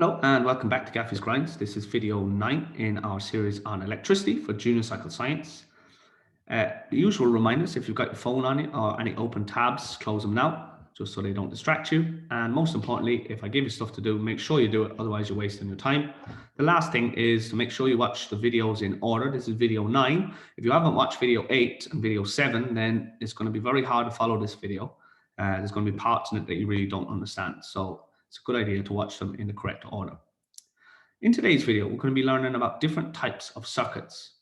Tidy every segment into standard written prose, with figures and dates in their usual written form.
Hello and welcome back to Gaffy's Grinds. This is video 9 in our series on electricity for junior cycle science. The usual reminders, if you've got your phone on it or any open tabs, close them now, just so they don't distract you. And most importantly, if I give you stuff to do, make sure you do it, otherwise you're wasting your time. The last thing is to make sure you watch the videos in order. This is video 9. If you haven't watched video 8 and video 7, then it's going to be very hard to follow this video. There's going to be parts in it that you really don't understand. So it's a good idea to watch them in the correct order. In today's video, we're going to be learning about different types of circuits.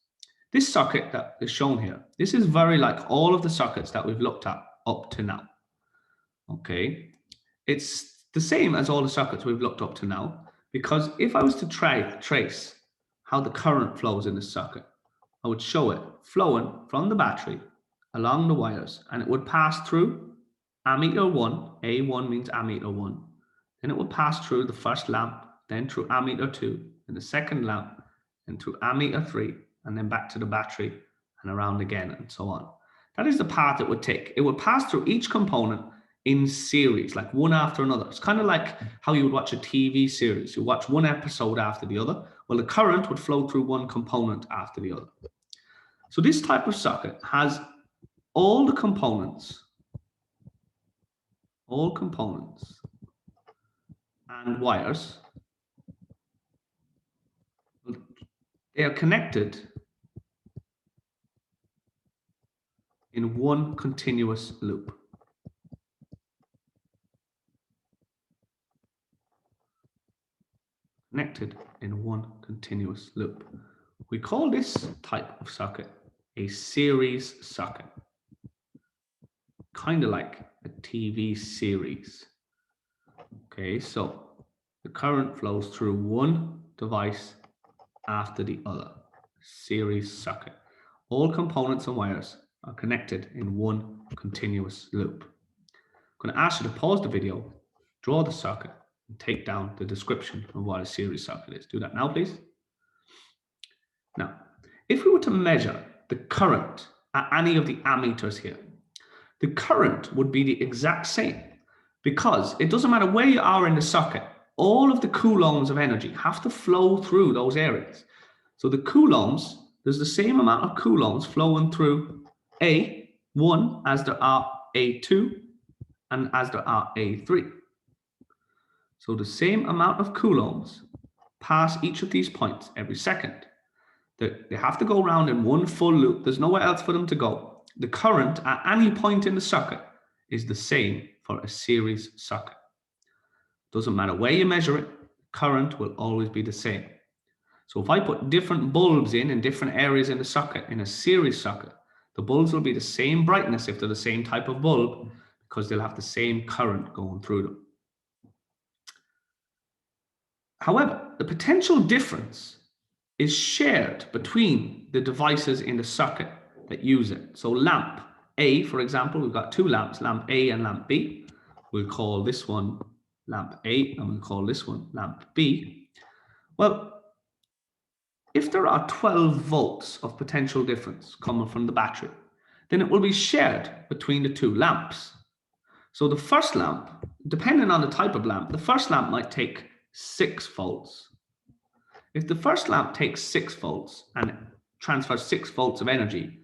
This circuit that is shown here, this is very like all of the circuits that we've looked at up to now. Okay, it's the same as all the circuits we've looked up to now, because if I was to trace how the current flows in this circuit, I would show it flowing from the battery along the wires, and it would pass through ammeter 1, A1 means ammeter 1, then it would pass through the first lamp, then through ammeter 2, and the second lamp, and through ammeter 3, and then back to the battery and around again, and so on. That is the path it would take. It would pass through each component in series, like one after another. It's kind of like how you would watch a TV series. You watch one episode after the other. Well, the current would flow through one component after the other. So this type of circuit has all the components, and wires. They are connected in one continuous loop. Connected in one continuous loop. We call this type of circuit a series circuit. Kind of like a TV series. Okay, so the current flows through one device after the other. Series circuit. All components and wires are connected in one continuous loop. I'm going to ask you to pause the video, draw the circuit, and take down the description of what a series circuit is. Do that now, please. Now, if we were to measure the current at any of the ammeters here, the current would be the exact same, because it doesn't matter where you are in the circuit, all of the coulombs of energy have to flow through those areas. So the coulombs, there's the same amount of coulombs flowing through A1 as there are A2 and as there are A3. So the same amount of coulombs pass each of these points every second. They have to go around in one full loop. There's nowhere else for them to go. The current at any point in the circuit is the same for a series circuit. Doesn't matter where you measure it, current will always be the same. So if I put different bulbs in different areas in the circuit, in a series circuit, the bulbs will be the same brightness if they're the same type of bulb, because they'll have the same current going through them. However, the potential difference is shared between the devices in the circuit that use it. So lamp A, for example, we've got two lamps, lamp A and lamp B. We'll call this one lamp A and we'll call this one lamp B. Well, if there are 12 volts of potential difference coming from the battery, then it will be shared between the two lamps. So the first lamp, depending on the type of lamp, the first lamp might take 6 volts. If the first lamp takes 6 volts and transfers 6 volts of energy,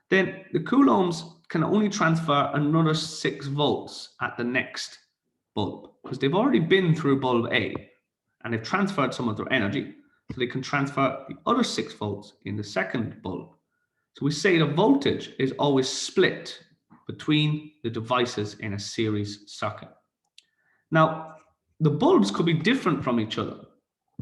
then the coulombs can only transfer another 6 volts at the next bulb, because they've already been through bulb A and they've transferred some of their energy, so they can transfer the other 6 volts in the second bulb. So we say the voltage is always split between the devices in a series circuit. Now, the bulbs could be different from each other.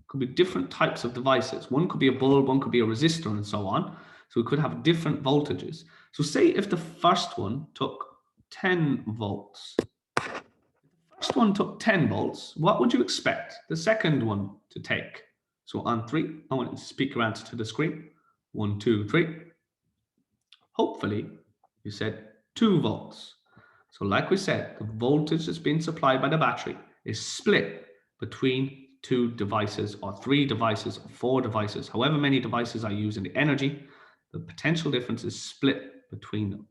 Could be different types of devices. One could be a bulb, one could be a resistor, and so on. So we could have different voltages. So say if the first one took 10 volts. If the first one took 10 volts, what would you expect the second one to take? So on 3, I want you to speak your answer to the screen. 1, 2, 3. Hopefully, you said 2 volts. So like we said, the voltage that's being supplied by the battery is split between 2 devices or 3 devices or 4 devices, however many devices are using the energy, the potential difference is split between them.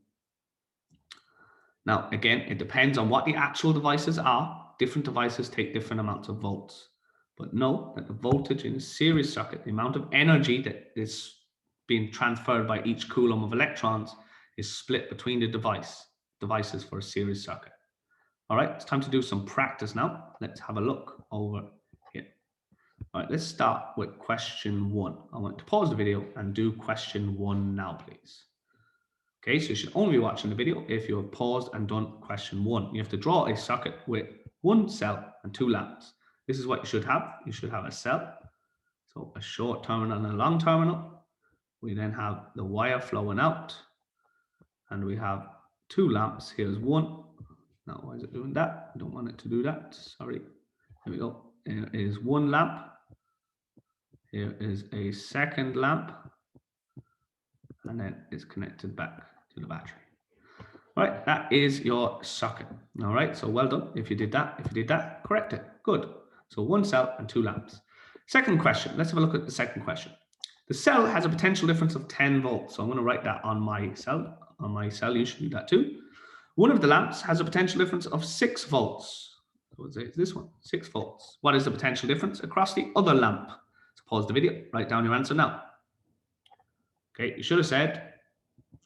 Now, again, it depends on what the actual devices are. Different devices take different amounts of volts. But note that the voltage in a series circuit, the amount of energy that is being transferred by each coulomb of electrons, is split between the devices for a series circuit. All right, it's time to do some practice now. Let's have a look over here. All right, let's start with question 1. I want to pause the video and do question 1 now, please. Okay, so you should only be watching the video if you have paused and done question 1. You have to draw a circuit with 1 cell and 2 lamps. This is what you should have. You should have a cell, so a short terminal and a long terminal. We then have the wire flowing out, and we have 2 lamps. Here's 1. Now, why is it doing that? I don't want it to do that. Sorry. Here we go. Here is 1 lamp. Here is a second lamp, and then it's connected back to the battery. All right, that is your circuit. All right, so well done. If you did that, correct it. Good. So 1 cell and 2 lamps. Second question. Let's have a look at the second question. The cell has a potential difference of 10 volts. So I'm going to write that on my cell. On my cell, you should do that too. One of the lamps has a potential difference of 6 volts. So it's this one, 6 volts. What is the potential difference across the other lamp? So pause the video, write down your answer now. Okay, you should have said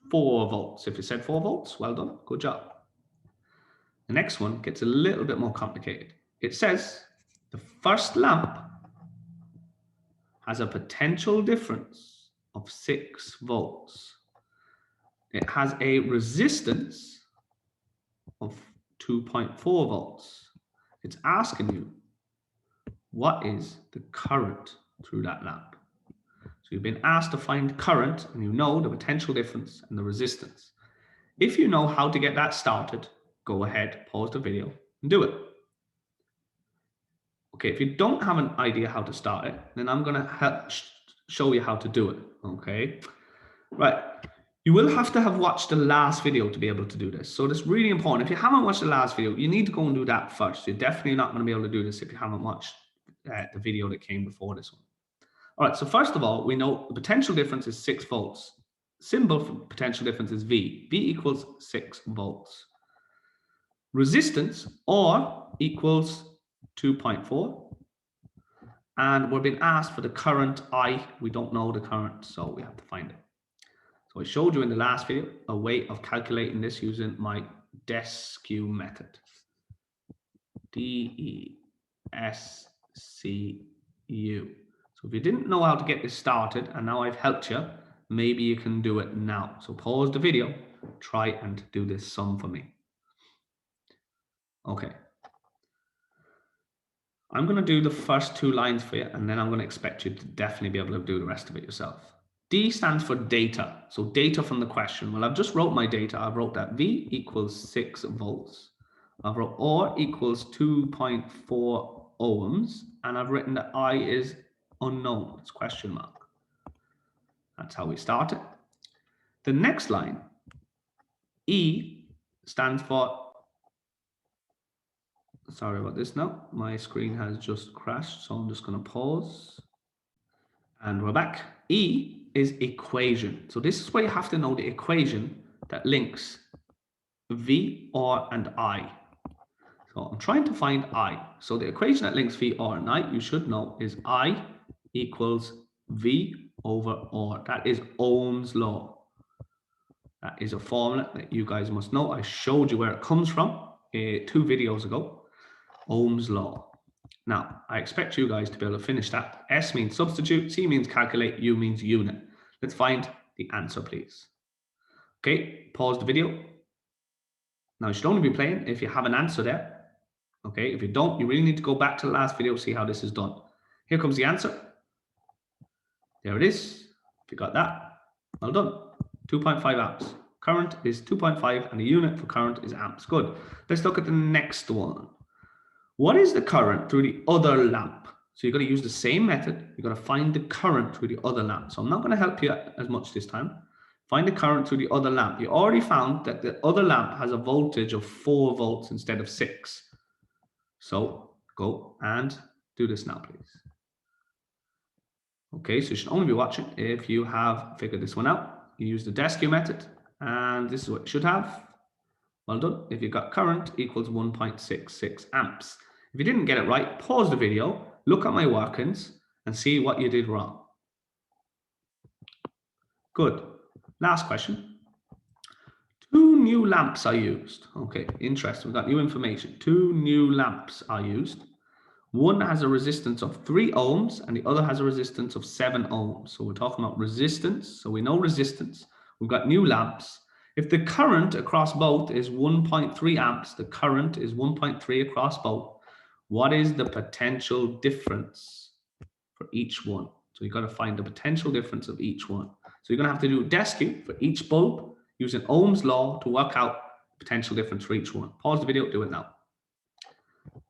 4 volts. If you said 4 volts, well done, good job. The next one gets a little bit more complicated. It says the first lamp has a potential difference of 6 volts. It has a resistance of 2.4 volts. It's asking you, what is the current through that lamp? So you've been asked to find current, and you know the potential difference and the resistance. If you know how to get that started, go ahead, pause the video and do it. Okay, if you don't have an idea how to start it, then I'm going to show you how to do it. Okay, right. You will have to have watched the last video to be able to do this. So it's really important. If you haven't watched the last video, you need to go and do that first. You're definitely not going to be able to do this if you haven't watched the video that came before this one. All right, so first of all, we know the potential difference is 6 volts. Symbol for potential difference is V. V equals 6 volts. Resistance, R, equals 2.4. And we're being asked for the current, I. We don't know the current, so we have to find it. So I showed you in the last video a way of calculating this using my DESCU method. D-E-S-C-U. So if you didn't know how to get this started, and now I've helped you, maybe you can do it now. So pause the video, try and do this sum for me. Okay. I'm going to do the first 2 lines for you, and then I'm going to expect you to definitely be able to do the rest of it yourself. D stands for data. So data from the question. Well, I've just wrote my data. I've wrote that V equals 6 volts. I've wrote R equals 2.4 ohms. And I've written that I is unknown. It's question mark. That's how we start it. The next line, E, stands for, sorry about this now. My screen has just crashed, so I'm just going to pause. And we're back. E is equation. So this is where you have to know the equation that links V, R, and I. So I'm trying to find I. So the equation that links V, R, and I, you should know, is I equals V over R. That is Ohm's law. That is a formula that you guys must know. I showed you where it comes from 2 videos ago. Ohm's law. Now, I expect you guys to be able to finish that. S means substitute, C means calculate, U means unit. Let's find the answer, please. Okay, pause the video. Now, you should only be playing if you have an answer there. Okay, if you don't, you really need to go back to the last video to see how this is done. Here comes the answer. There it is. If you got that, well done. 2.5 amps. Current is 2.5 and the unit for current is amps. Good. Let's look at the next one. What is the current through the other lamp? So you've got to use the same method. You've got to find the current through the other lamp. So I'm not going to help you as much this time. Find the current through the other lamp. You already found that the other lamp has a voltage of 4 volts instead of 6. So go and do this now, please. Okay, so you should only be watching if you have figured this one out. You use the DESCU method, and this is what you should have. Well done. If you've got current equals 1.66 amps. If you didn't get it right, pause the video, look at my workings and see what you did wrong. Good. Last question. 2 new lamps are used. Okay, interesting. We've got new information. 2 new lamps are used. One has a resistance of 3 ohms and the other has a resistance of 7 ohms. So we're talking about resistance. So we know resistance. We've got new lamps. If the current across both is 1.3 amps, the current is 1.3 across both. What is the potential difference for each one? So you've got to find the potential difference of each one. So you're going to have to do a DESQ for each bulb using Ohm's law to work out the potential difference for each one. Pause the video, do it now.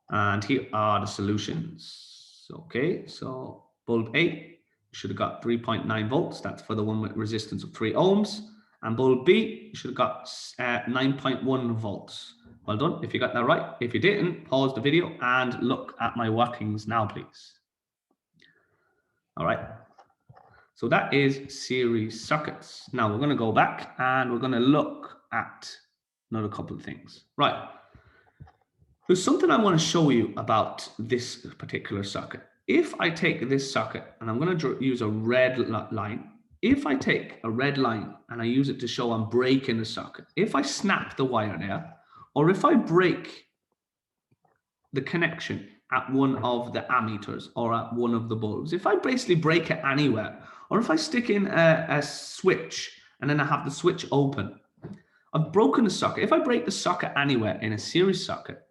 And here are the solutions. Okay, so bulb A, you should have got 3.9 volts. That's for the one with resistance of 3 ohms. And bulb B, you should have got 9.1 volts. Well done if you got that right. If you didn't, pause the video and look at my workings now, please. All right. So that is series circuits. Now we're going to go back and we're going to look at another couple of things. Right. There's something I want to show you about this particular circuit. If I take this circuit and I'm going to use a red line, if I take a red line and I use it to show I'm breaking the circuit, if I snap the wire there, or if I break the connection at one of the ammeters or at one of the bulbs, if I basically break it anywhere, or if I stick in a switch and then I have the switch open, I've broken the circuit. If I break the circuit anywhere in a series circuit,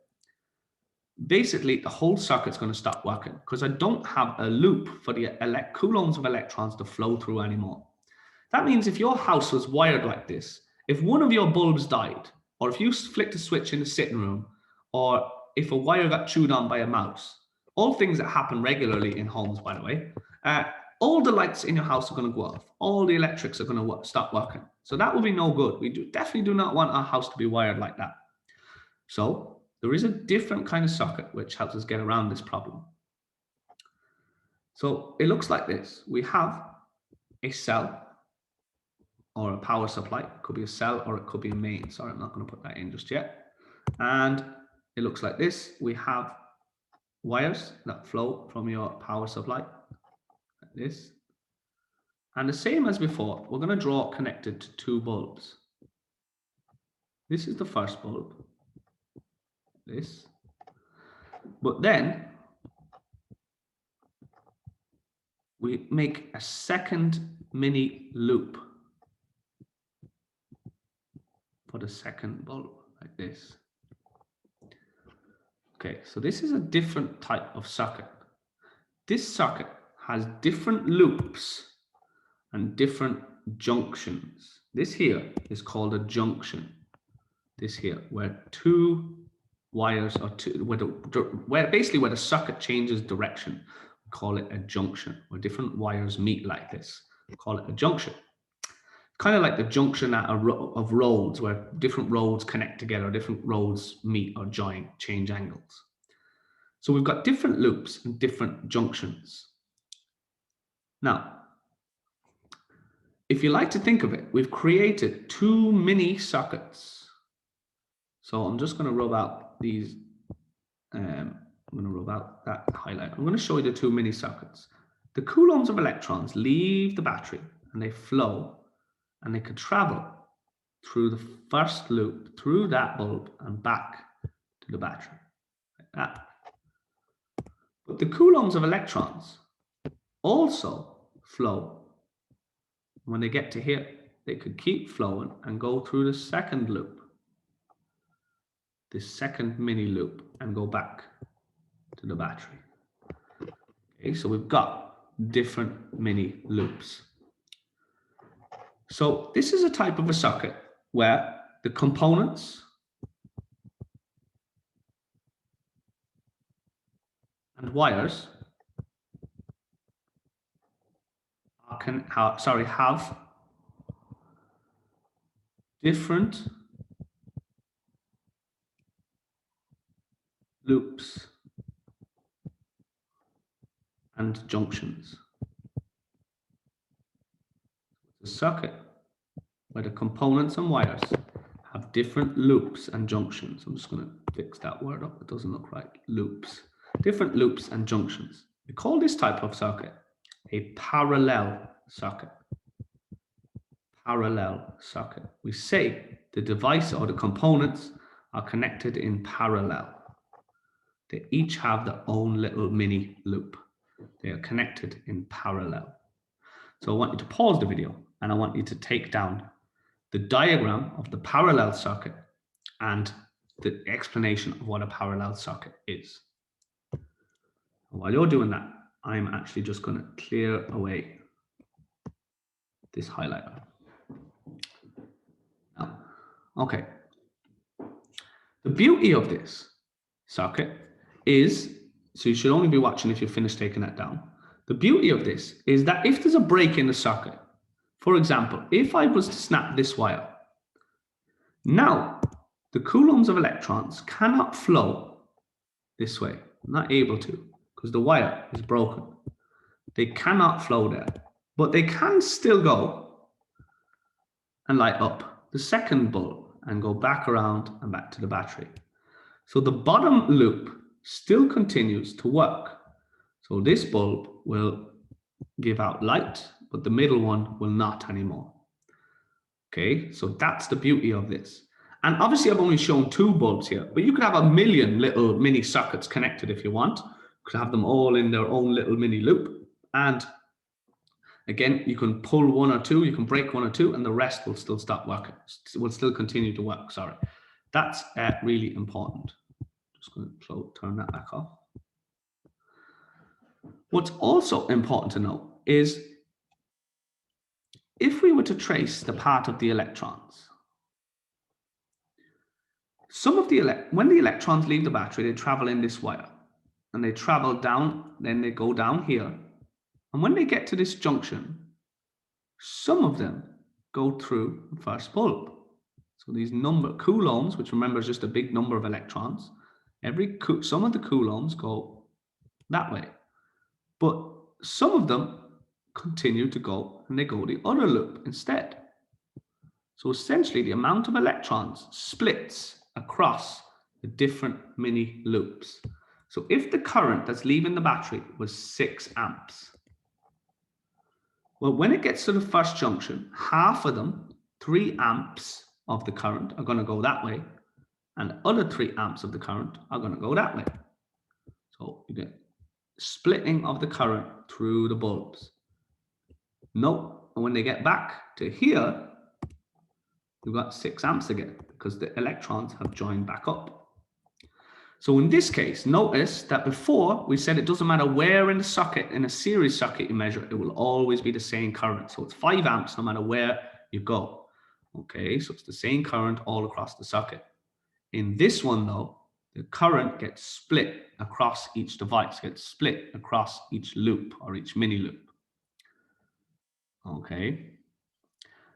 basically the whole circuit's going to stop working because I don't have a loop for the coulombs of electrons to flow through anymore. That means if your house was wired like this, if one of your bulbs died, or if you flicked a switch in the sitting room, or if a wire got chewed on by a mouse, all things that happen regularly in homes, by the way, all the lights in your house are going to go off. All the electrics are going to stop working. So that will be no good. We definitely do not want our house to be wired like that. So there is a different kind of circuit which helps us get around this problem. So it looks like this. We have a cell or a power supply. It could be a cell or it could be a main. Sorry, I'm not going to put that in just yet. And it looks like this. We have wires that flow from your power supply, like this. And the same as before, we're going to draw connected to 2 bulbs. This is the first bulb. This. But then we make a second mini loop for the second bulb, like this. Okay, so this is a different type of circuit. This circuit has different loops and different junctions. This here is called a junction. This here, where 2 wires are basically where the circuit changes direction. We call it a junction, where different wires meet like this. We call it a junction. Kind of like the junction of roads, where different roads connect together, different roads meet or join, change angles. So we've got different loops and different junctions. Now, if you like to think of it, we've created 2 mini circuits. So I'm just going to rub out these. I'm going to rub out that highlight. I'm going to show you the 2 mini circuits. The coulombs of electrons leave the battery and they flow and they could travel through the first loop, through that bulb and back to the battery, like that. But the coulombs of electrons also flow. When they get to here, they could keep flowing and go through the second loop, this second mini loop, and go back to the battery. Okay, so we've got different mini loops. So this is a type of a circuit where the components and wires have different loops and junctions. The circuit where the components and wires have different loops and junctions. I'm just going to fix that word up. It doesn't look right. Loops. Different loops and junctions. We call this type of circuit a parallel circuit. Parallel circuit. We say the device or the components are connected in parallel. They each have their own little mini loop. They are connected in parallel. So I want you to pause the video and I want you to take down the diagram of the parallel circuit and the explanation of what a parallel circuit is. While you're doing that, I'm actually just going to clear away this highlighter. Now, okay. The beauty of this circuit is, so you should only be watching if you've finished taking that down. The beauty of this is that if there's a break in the circuit, for example, if I was to snap this wire, now the coulombs of electrons cannot flow this way, not able to, because the wire is broken. They cannot flow there, but they can still go and light up the second bulb and go back around and back to the battery. So the bottom loop still continues to work. So this bulb will give out light, but the middle one will not anymore. Okay, so that's the beauty of this. And obviously I've only shown 2 bulbs here, but you could have a million little mini circuits connected if you want. You could have them all in their own little mini loop. And again, you can pull 1 or 2, you can break 1 or 2, and the rest will still stop working, will still continue to work, sorry. That's really important. Just going to turn that back off. What's also important to know is if we were to trace the path of the electrons, when the electrons leave the battery, they travel in this wire and they travel down, then they go down here. And when they get to this junction, some of them go through the first bulb. So these coulombs, which remember is just a big number of electrons, some of the coulombs go that way. But some of them continue to go and they go the other loop instead. So essentially the amount of electrons splits across the different mini loops. So if the current that's leaving the battery was 6 amps, well, when it gets to the first junction, half of them, 3 amps of the current are going to go that way, and the other 3 amps of the current are going to go that way. So you get splitting of the current through the bulbs. Note, and when they get back to here, we've got 6 amps again because the electrons have joined back up. So in this case, notice that before we said it doesn't matter where in the circuit, in a series circuit you measure, it will always be the same current. So it's 5 amps no matter where you go. Okay, so it's the same current all across the circuit. In this one though, the current gets split across each device, gets split across each loop or each mini loop. Okay,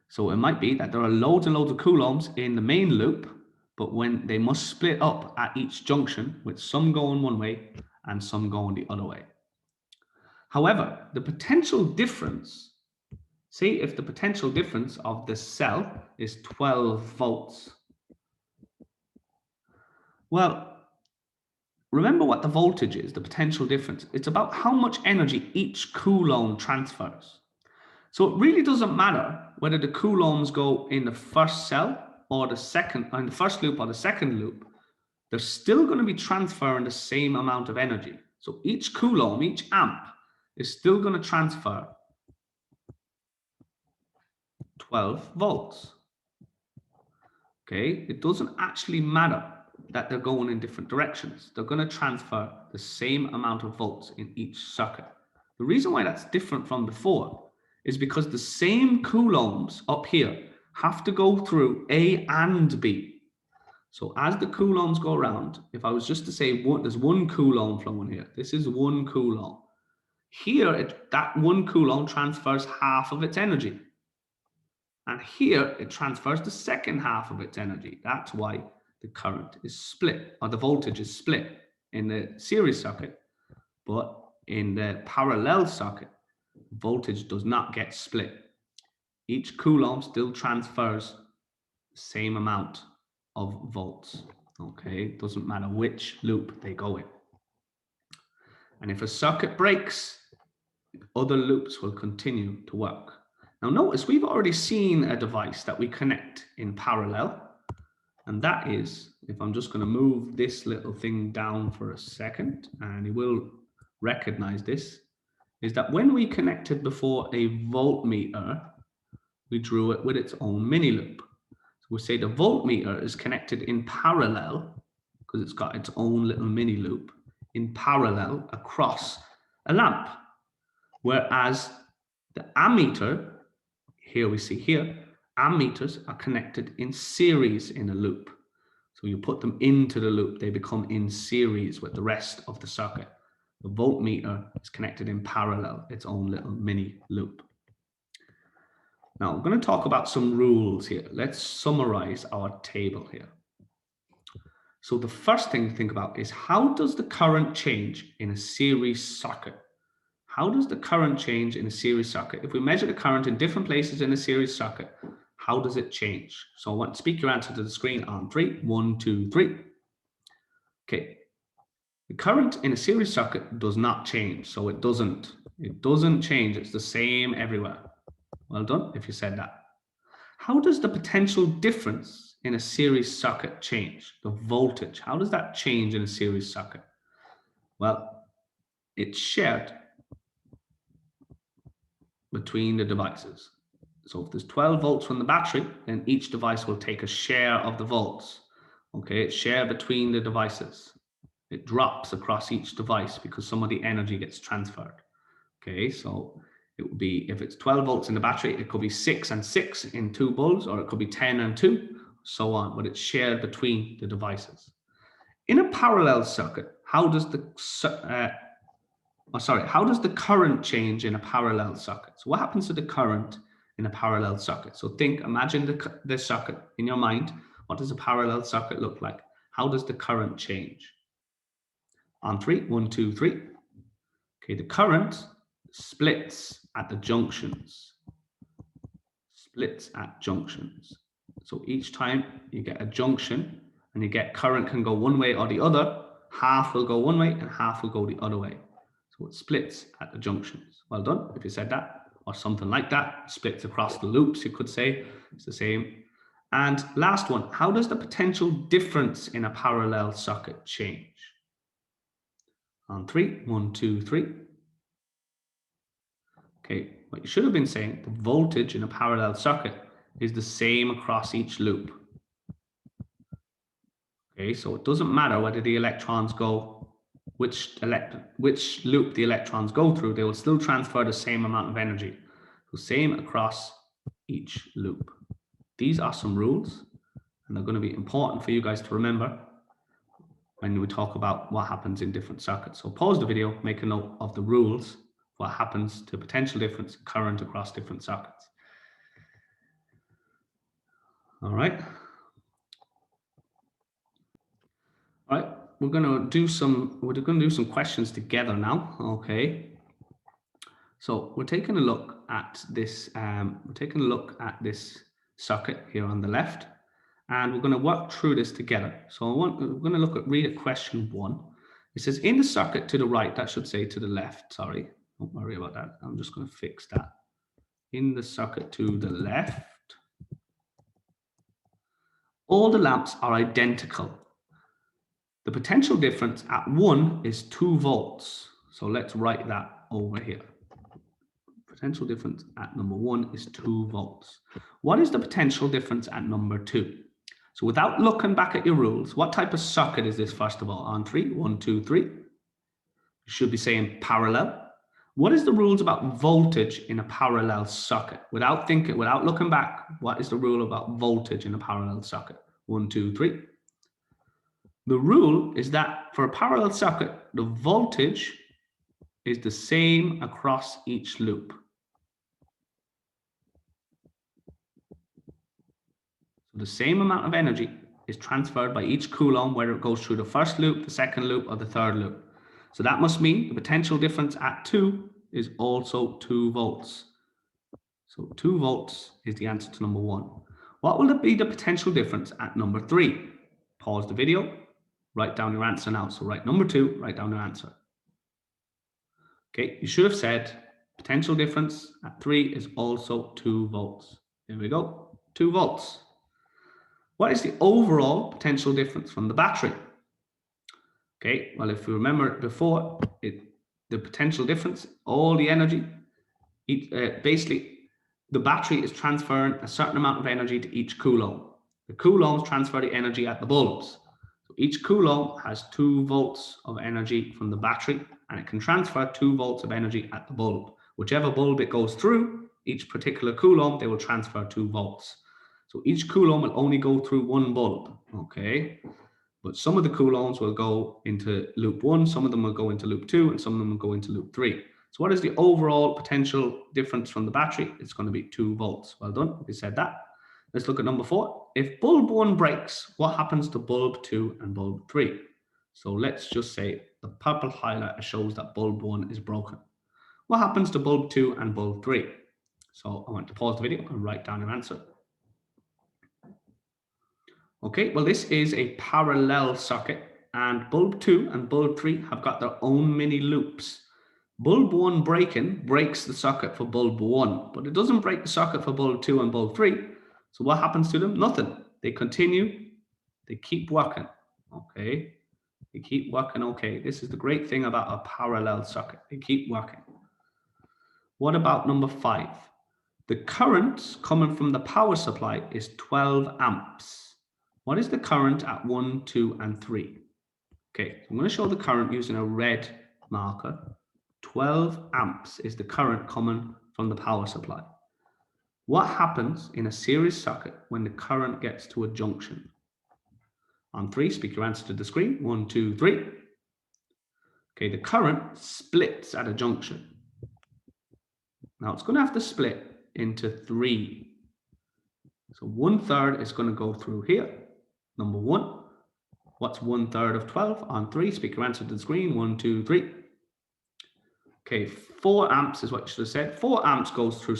so it might be that there are loads and loads of coulombs in the main loop, but when they must split up at each junction, with some going one way and some going the other way. However, the potential difference, say if the potential difference of the cell is 12 volts. Well, remember what the voltage is, the potential difference. It's about how much energy each coulomb transfers. So it really doesn't matter whether the coulombs go in the first cell or the second, in the first loop or the second loop. They're still going to be transferring the same amount of energy. So each coulomb, each amp is still going to transfer 12 volts. Okay, it doesn't actually matter that they're going in different directions. They're going to transfer the same amount of volts in each circuit. The reason why that's different from before is because the same coulombs up here have to go through A and B. So as the coulombs go around, if I was just to say there's 1 coulomb flowing here, this is 1 coulomb. Here, that 1 coulomb transfers half of its energy. And here, it transfers the second half of its energy. That's why the current is split, or the voltage is split in the series circuit. But in the parallel circuit, voltage does not get split. Each coulomb still transfers the same amount of volts. Okay, it doesn't matter which loop they go in. And if a circuit breaks, other loops will continue to work. Now notice we've already seen a device that we connect in parallel. And that is, if I'm just going to move this little thing down for a second, and you will recognize this, is that when we connected before a voltmeter, we drew it with its own mini loop. So we say the voltmeter is connected in parallel, because it's got its own little mini loop, in parallel across a lamp. Whereas the ammeter, here we see here, ammeters are connected in series in a loop. So you put them into the loop, they become in series with the rest of the circuit. The voltmeter is connected in parallel, its own little mini loop. Now, I'm going to talk about some rules here. Let's summarize our table here. So the first thing to think about is, how does the current change in a series circuit? How does the current change in a series circuit? If we measure the current in different places in a series circuit, how does it change? So I want to speak your answer to the screen on 3. 1, 2, 3. Okay. The current in a series circuit does not change. So it doesn't change. It's the same everywhere. Well done if you said that. How does the potential difference in a series circuit change? The voltage, how does that change in a series circuit? Well, it's shared between the devices. So if there's 12 volts from the battery, then each device will take a share of the volts. Okay, it's shared between the devices. It drops across each device because some of the energy gets transferred. Okay, so it would be, if it's 12 volts in the battery, it could be 6 and 6 in 2 bulbs, or it could be 10 and 2, so on, but it's shared between the devices. In a parallel circuit, how does the current change in a parallel circuit? So what happens to the current in a parallel circuit? So imagine the circuit in your mind. What does a parallel circuit look like? How does the current change? On 3, 1, 2, 3. Okay, the current splits at the junctions. Splits at junctions. So each time you get a junction and you get current can go one way or the other, half will go one way and half will go the other way. So it splits at the junctions. Well done if you said that, or something like that. Splits across the loops, you could say. It's the same. And last one, how does the potential difference in a parallel circuit change? On 3, 1, 2, 3. Okay, what you should have been saying, the voltage in a parallel circuit is the same across each loop. Okay, so it doesn't matter whether the electrons go, which loop the electrons go through, they will still transfer the same amount of energy. So same across each loop. These are some rules, and they're going to be important for you guys to remember when we talk about what happens in different circuits. So pause the video, make a note of the rules, what happens to potential difference in current across different circuits. All right. All right, we're going to do some questions together now. Okay. So we're taking a look at this. Circuit here on the left, and we're going to work through this together. So we're going to read at question 1. It says, in the circuit to the right, that should say to the left. Sorry, don't worry about that. I'm just going to fix that. In the circuit to the left, all the lamps are identical. The potential difference at 1 is 2 volts. So let's write that over here. Potential difference at number 1 is 2 volts. What is the potential difference at number 2? So without looking back at your rules, what type of circuit is this first of all? On 3, 1, 2, 3. You should be saying parallel. What is the rules about voltage in a parallel circuit? Without looking back, what is the rule about voltage in a parallel circuit? 1, 2, 3. The rule is that for a parallel circuit, the voltage is the same across each loop. So the same amount of energy is transferred by each coulomb, whether it goes through the first loop, the second loop, or the third loop. So that must mean the potential difference at 2 is also 2 volts. So 2 volts is the answer to number 1. What will be the potential difference at number 3? Pause the video, write down your answer now. So write number 2, write down your answer. Okay, you should have said potential difference at 3 is also 2 volts. Here we go, 2 volts. What is the overall potential difference from the battery? Okay, well, if you remember before, the potential difference, all the energy, basically, the battery is transferring a certain amount of energy to each coulomb. The coulombs transfer the energy at the bulbs. So each coulomb has 2 volts of energy from the battery, and it can transfer 2 volts of energy at the bulb. Whichever bulb it goes through, each particular coulomb, they will transfer 2 volts. So each coulomb will only go through one bulb, okay? But some of the coulombs will go into loop 1, some of them will go into loop 2, and some of them will go into loop 3. So what is the overall potential difference from the battery? It's going to be 2 volts. Well done, we said that. Let's look at number 4. If bulb 1 breaks, what happens to bulb 2 and bulb 3? So let's just say the purple highlighter shows that bulb 1 is broken. What happens to bulb 2 and bulb 3? So I want to pause the video and write down your answer. Okay, well, this is a parallel circuit, and bulb 2 and bulb 3 have got their own mini loops. Bulb 1 breaking breaks the circuit for bulb 1, but it doesn't break the circuit for bulb 2 and bulb 3. So what happens to them? Nothing. They continue. They keep working. Okay. They keep working. Okay. This is the great thing about a parallel circuit. They keep working. What about number 5? The current coming from the power supply is 12 amps. What is the current at 1, 2, and 3? Okay, I'm going to show the current using a red marker. 12 amps is the current coming from the power supply. What happens in a series circuit when the current gets to a junction? On 3, speak your answer to the screen. 1, 2, 3. Okay, the current splits at a junction. Now it's going to have to split into 3. So 1/3 is going to go through here. Number 1. What's 1/3 of 12? On 3, speak your answer to the screen. 1, 2, 3. Okay, 4 amps is what you should have said. 4 amps goes through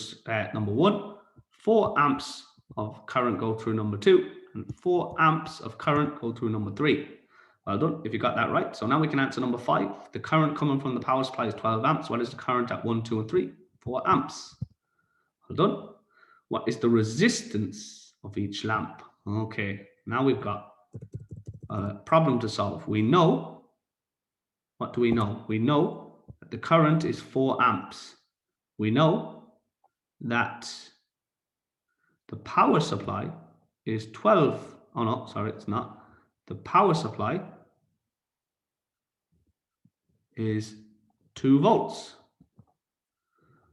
number 1. 4 amps of current go through number 2. And 4 amps of current go through number 3. Well done, if you got that right. So now we can answer number 5. The current coming from the power supply is 12 amps. What is the current at 1, 2, and 3? 4 amps. Well done. What is the resistance of each lamp? Okay, now we've got a problem to solve. We know, what do we know? We know that the current is 4 amps. We know that the power supply is 12. Oh no, sorry, it's not. The power supply is 2 volts.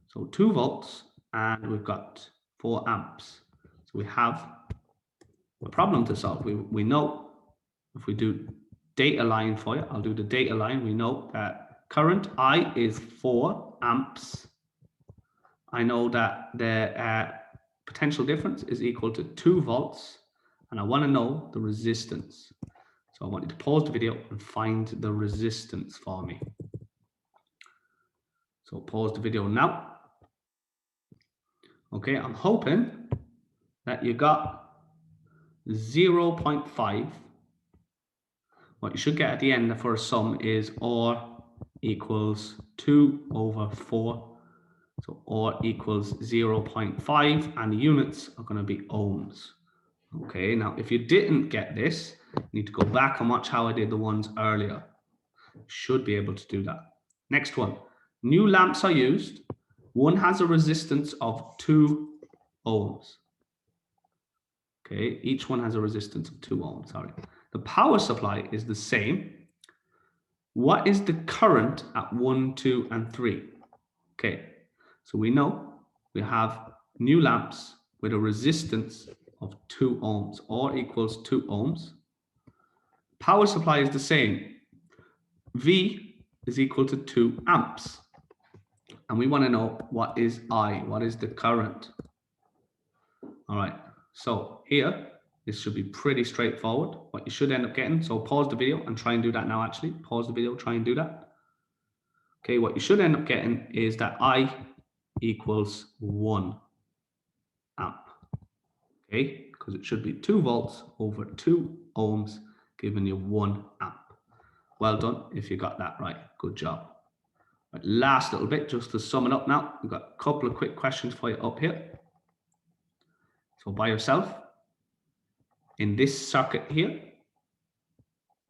So 2 volts, and we've got 4 amps. So we have a problem to solve. We know if we do data line for you, I'll do the data line. We know that current I is 4 amps. I know that the potential difference is equal to 2 volts, and I want to know the resistance. So I want you to pause the video and find the resistance for me. So pause the video now. Okay, I'm hoping that you got 0.5. What you should get at the end for a sum is R equals 2 over 4. So R equals 0.5, and the units are going to be ohms. Okay, now if you didn't get this, you need to go back and watch how I did the ones earlier. Should be able to do that. Next one. New lamps are used. One has a resistance of 2 ohms. Okay, each one has a resistance of 2 ohms, sorry. The power supply is the same. What is the current at 1, 2, and 3? Okay, so we know we have new lamps with a resistance of 2 ohms. R equals 2 ohms. Power supply is the same. V is equal to 2 amps. And we want to know what is I, what is the current? All right, so here, this should be pretty straightforward. What you should end up getting, so pause the video and try and do that now actually. Pause the video, try and do that. Okay, what you should end up getting is that I equals 1 amp. Okay, because it should be 2 volts over 2 ohms, giving you 1 amp. Well done if you got that right. Good job. Right, last little bit, just to sum it up now. We've got a couple of quick questions for you up here. So by yourself, in this circuit here,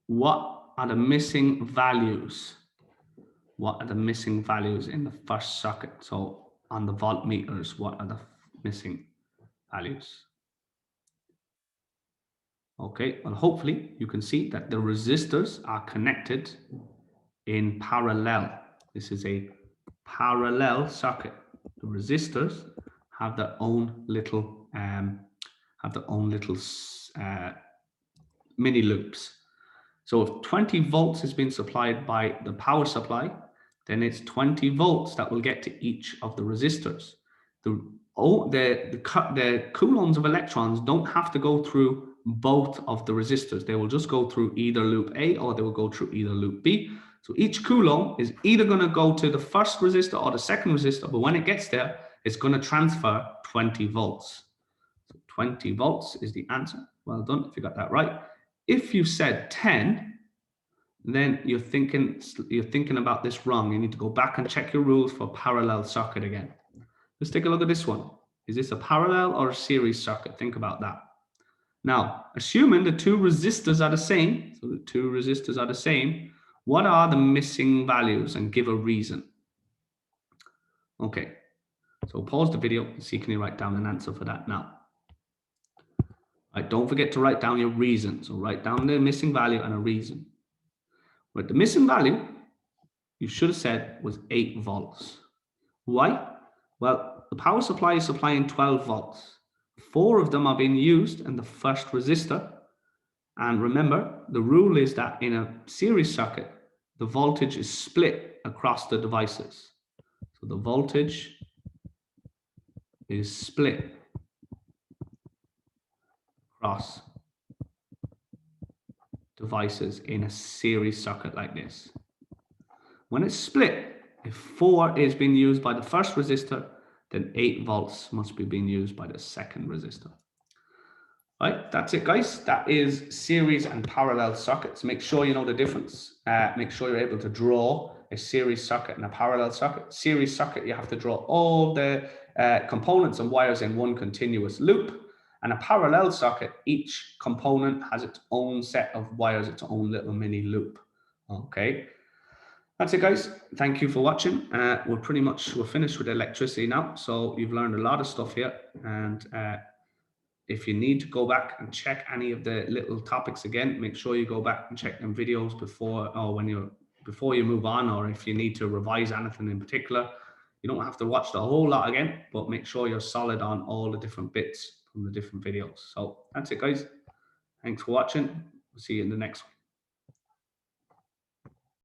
what are the missing values? What are the missing values in the first circuit? So on the voltmeters, what are the missing values? Okay, well, hopefully you can see that the resistors are connected in parallel. This is a parallel circuit. The resistors have their own little mini loops. So if 20 volts is being supplied by the power supply, then it's 20 volts that will get to each of the resistors. The coulombs of electrons don't have to go through both of the resistors. They will just go through either loop A or they will go through either loop B. So each coulomb is either going to go to the first resistor or the second resistor, but when it gets there, it's going to transfer 20 volts. So 20 volts is the answer. Well done if you got that right. If you said 10, then you're thinking about this wrong. You need to go back and check your rules for parallel circuit again. Let's take a look at this one. Is this a parallel or a series circuit? Think about that. Now, assuming the two resistors are the same, so the two resistors are the same, what are the missing values and give a reason? Okay, so pause the video and see can you write down an answer for that now. Right, don't forget to write down your reason. So write down the missing value and a reason. But the missing value, you should have said, was 8 volts. Why? Well, the power supply is supplying 12 volts. 4 of them are being used in the first resistor. And remember, the rule is that in a series circuit, the voltage is split across the devices. So the voltage is split across devices in a series circuit like this. When it's split, if 4 is being used by the first resistor, then 8 volts must be being used by the second resistor. Right, that's it, guys. That is series and parallel circuits. Make sure you know the difference. Make sure you're able to draw a series circuit and a parallel circuit. Series circuit, you have to draw all the components and wires in one continuous loop. And a parallel circuit, each component has its own set of wires, its own little mini loop. Okay, that's it, guys. Thank you for watching. We're finished with electricity now. So you've learned a lot of stuff here. And if you need to go back and check any of the little topics again, make sure you go back and check them videos before you move on, or if you need to revise anything in particular. You don't have to watch the whole lot again, but make sure you're solid on all the different bits from the different videos. So that's it, guys. Thanks for watching. We'll see you in the next one.